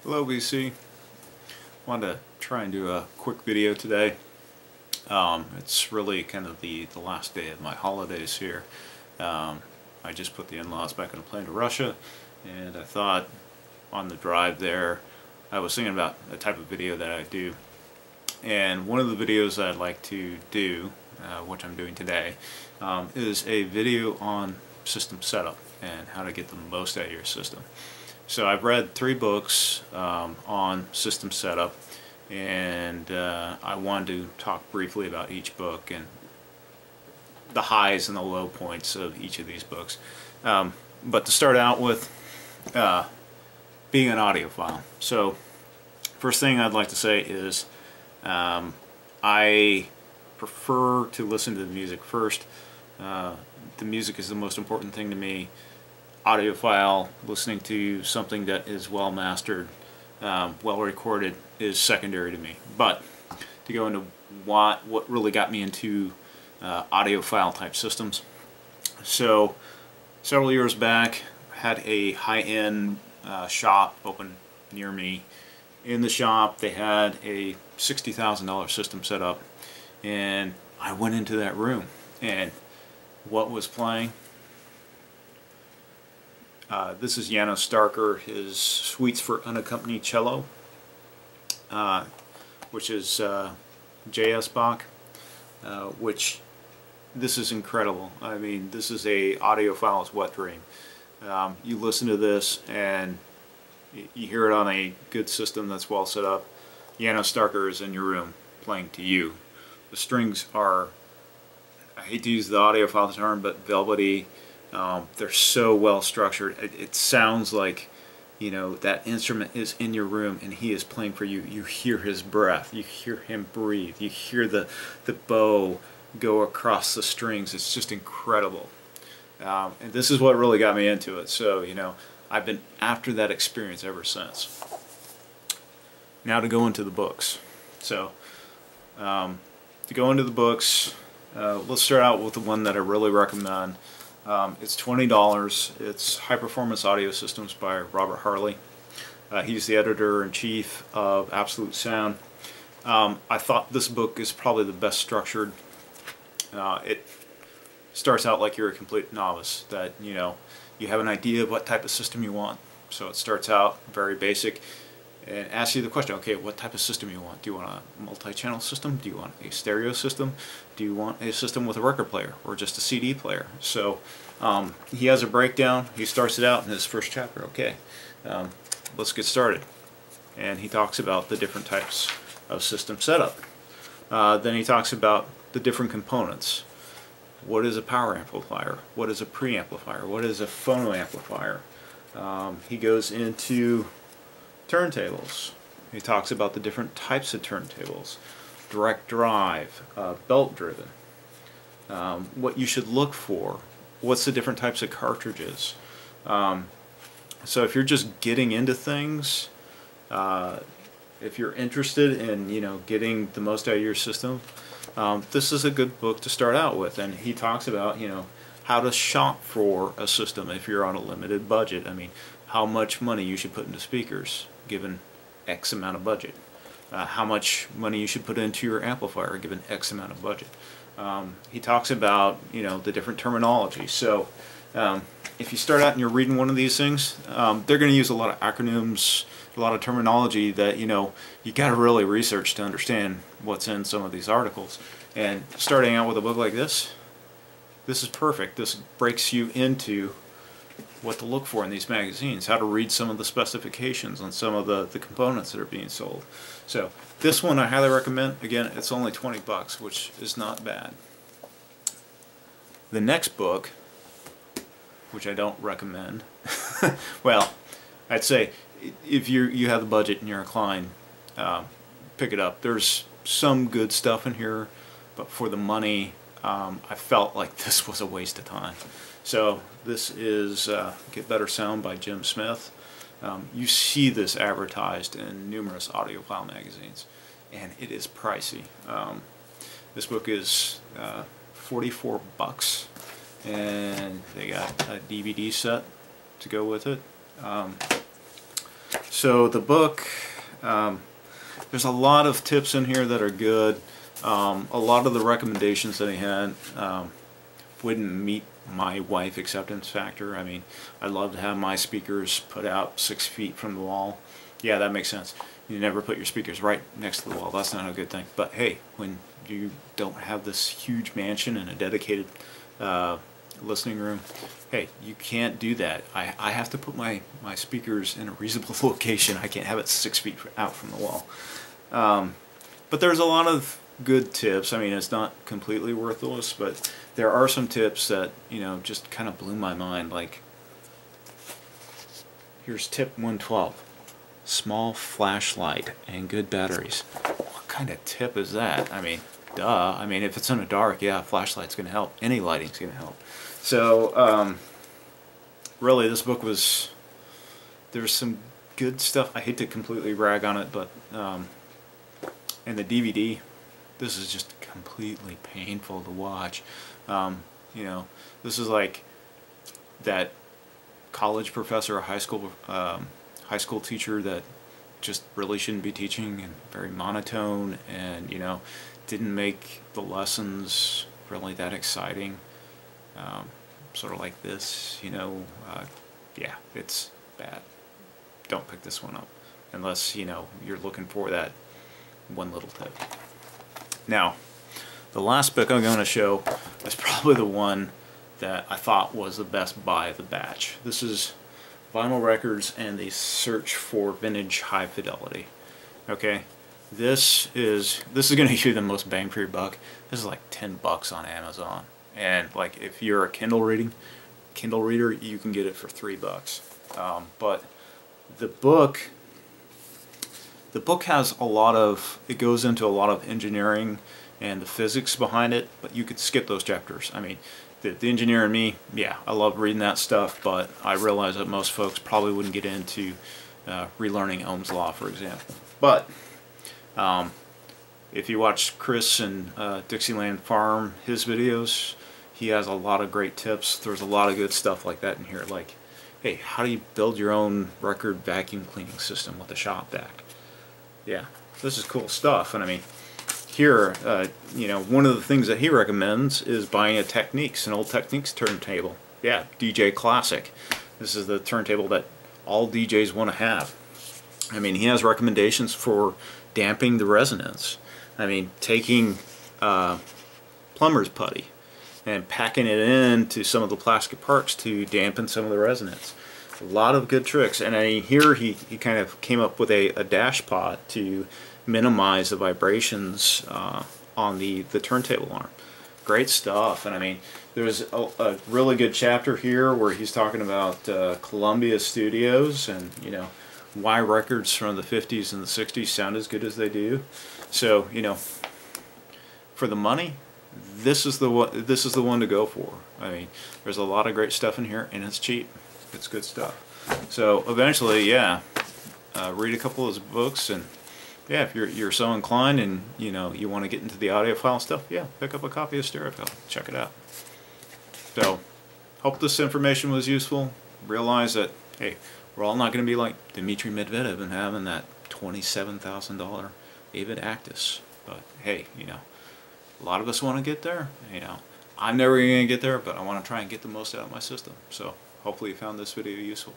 Hello BC. Wanted to try and do a quick video today. It's really kind of the last day of my holidays here. I just put the in-laws back on a plane to Russia, and I thought on the drive there I was thinking about a type of video that I do, and one of the videos I'd like to do, which I'm doing today, is a video on system setup and how to get the most out of your system. So I've read 3 books on system setup, and I wanted to talk briefly about each book and the highs and the low points of each of these books. But to start out with, being an audiophile. So first thing I'd like to say is I prefer to listen to the music first. The music is the most important thing to me. Audiophile, listening to something that is well mastered, well recorded, is secondary to me. But to go into what really got me into audiophile type systems. So several years back, had a high-end shop open near me. In the shop they had a $60,000 system set up, and I went into that room, and what was playing? This is Janos Starker, his Suites for Unaccompanied Cello, which is J.S. Bach, which this is incredible. I mean, this is a audiophile's wet dream. You listen to this and you hear it on a good system that's well set up. Janos Starker is in your room playing to you. The strings are, I hate to use the audiophile term, but velvety. They're so well structured. It sounds like, you know, that instrument is in your room and he is playing for you. You hear his breath, you hear him breathe, you hear the bow go across the strings. It's just incredible. And this is what really got me into it. So, you know, I've been after that experience ever since. Now to go into the books. So, to go into the books, let's start out with the one that I really recommend. It's $20. It's High Performance Audio Systems by Robert Harley. He's the editor-in-chief of Absolute Sound. I thought this book is probably the best structured. It starts out like you're a complete novice, that, you know, you have an idea of what type of system you want. So it starts out very basic and asks you the question, okay, what type of system you want? Do you want a multi-channel system? Do you want a stereo system? Do you want a system with a record player or just a CD player? So he has a breakdown. He starts it out in his first chapter. Okay, let's get started. And he talks about the different types of system setup. Then he talks about the different components. What is a power amplifier? What is a preamplifier? What is a phono amplifier? He goes into turntables. He talks about the different types of turntables. Direct drive, belt driven. What you should look for. What's the different types of cartridges? So if you're just getting into things, if you're interested in, you know, getting the most out of your system, this is a good book to start out with. And he talks about, you know, how to shop for a system if you're on a limited budget. I mean, how much money you should put into speakers given X amount of budget. How much money you should put into your amplifier given X amount of budget. He talks about, you know, the different terminology. So if you start out and you're reading one of these things, they're going to use a lot of acronyms, a lot of terminology that, you know, you got to really research to understand what's in some of these articles. And starting out with a book like this is perfect. This breaks you into what to look for in these magazines, how to read some of the specifications on some of the components that are being sold. So this one I highly recommend. Again, it's only 20 bucks, which is not bad. The next book, which I don't recommend, well, I'd say if you have the budget and you're inclined, pick it up. There's some good stuff in here, but for the money, I felt like this was a waste of time. So this is Get Better Sound by Jim Smith. You see this advertised in numerous audiophile magazines, and it is pricey. This book is 44 bucks, and they got a DVD set to go with it. So the book, there's a lot of tips in here that are good. A lot of the recommendations that he had wouldn't meet my wife acceptance factor. I mean, I'd love to have my speakers put out 6 feet from the wall. Yeah, that makes sense. You never put your speakers right next to the wall. That's not a good thing. But hey, when you don't have this huge mansion and a dedicated listening room, hey, you can't do that. I have to put my speakers in a reasonable location. I can't have it 6 feet out from the wall. But there's a lot of good tips. I mean, it's not completely worthless, but there are some tips that, you know, just kind of blew my mind. Like, here's tip 112. Small flashlight and good batteries. What kind of tip is that? I mean, duh. I mean, if it's in the dark, yeah, flashlight's going to help. Any lighting's going to help. So, really, this book was, there's some good stuff. I hate to completely rag on it, but, and the DVD, this is just completely painful to watch. You know, this is like that college professor or high school teacher that just really shouldn't be teaching, and very monotone, and, you know, didn't make the lessons really that exciting. Sort of like this, you know, yeah, it's bad. Don't pick this one up unless, you know, you're looking for that one little tip. Now, the last book I'm going to show is probably the one that I thought was the best buy of the batch. This is Vinyl Records and the Search for Vintage High Fidelity. Okay, this is going to give you the most bang for your buck. This is like 10 bucks on Amazon, and like if you're a Kindle reader, you can get it for 3 bucks. But the book has a lot of, it goes into a lot of engineering and the physics behind it, but you could skip those chapters. I mean, the engineer in me, yeah, I love reading that stuff, but I realize that most folks probably wouldn't get into relearning Ohm's Law, for example. But if you watch Chris and Dixieland Farm, his videos, he has a lot of great tips. There's a lot of good stuff like that in here, like, hey, how do you build your own record vacuum cleaning system with a shop vac? Yeah, this is cool stuff. And I mean, here, you know, one of the things that he recommends is buying a Techniques, an old Techniques turntable. Yeah, DJ Classic. This is the turntable that all DJs want to have. I mean, he has recommendations for damping the resonance. I mean, taking plumber's putty and packing it into some of the plastic parts to dampen some of the resonance. A lot of good tricks. And I mean, here he kind of came up with a dash pot to minimize the vibrations on the turntable arm. Great stuff. And I mean, there's a really good chapter here where he's talking about Columbia Studios and, you know, why records from the 50s and the 60s sound as good as they do. So, you know, for the money, this is the one to go for. I mean, there's a lot of great stuff in here, and it's cheap. It's good stuff. So eventually, yeah, read a couple of his books, and yeah, if you're so inclined and, you know, you want to get into the audiophile stuff, yeah, pick up a copy of Stereophile. Check it out. So, hope this information was useful. Realize that, hey, we're all not going to be like Dmitry Medvedev and having that $27,000 Avid Actus. But hey, you know, a lot of us want to get there. You know, I'm never going to get there, but I want to try and get the most out of my system. So hopefully you found this video useful.